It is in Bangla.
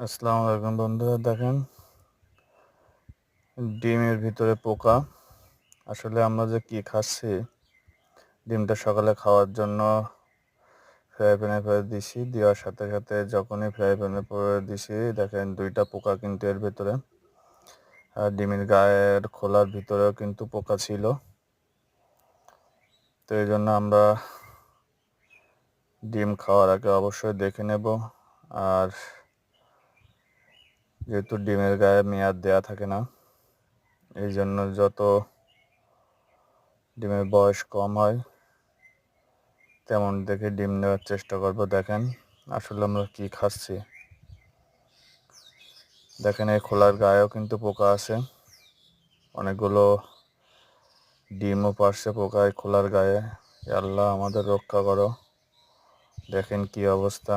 আসসালামু আলাইকুম বন্ধুরা, দেখেন ডিমের ভিতরে পোকা। আসলে আমরা যে কি খাচ্ছি, ডিমটা সকালে খাওয়ার জন্য ফ্রাই প্যানে করে দিছি, দেওয়ার সাথে সাথে যখনই ফ্রাই প্যানে করে দিছি দেখেন দুইটা পোকা কিন্তু এর ভিতরে। আর ডিমের গায়ের খোলার ভিতরেও কিন্তু পোকা ছিল। তো এই জন্য আমরা ডিম খাওয়ার আগে অবশ্যই দেখে নেব। আর যেহেতু ডিমের গায়ে মেয়াদ দেয়া থাকে না, এই জন্য যত ডিমের বয়স কম হয় তেমন দেখে ডিম নেওয়ার চেষ্টা করব। দেখেন আসলে আমরা কি খাচ্ছি। দেখেন এই খোলার গায়েও কিন্তু পোকা আছে, অনেকগুলো ডিমও পারছে পোকায় খোলার গায়ে। আল্লাহ আমাদের রক্ষা করো। দেখেন কি অবস্থা।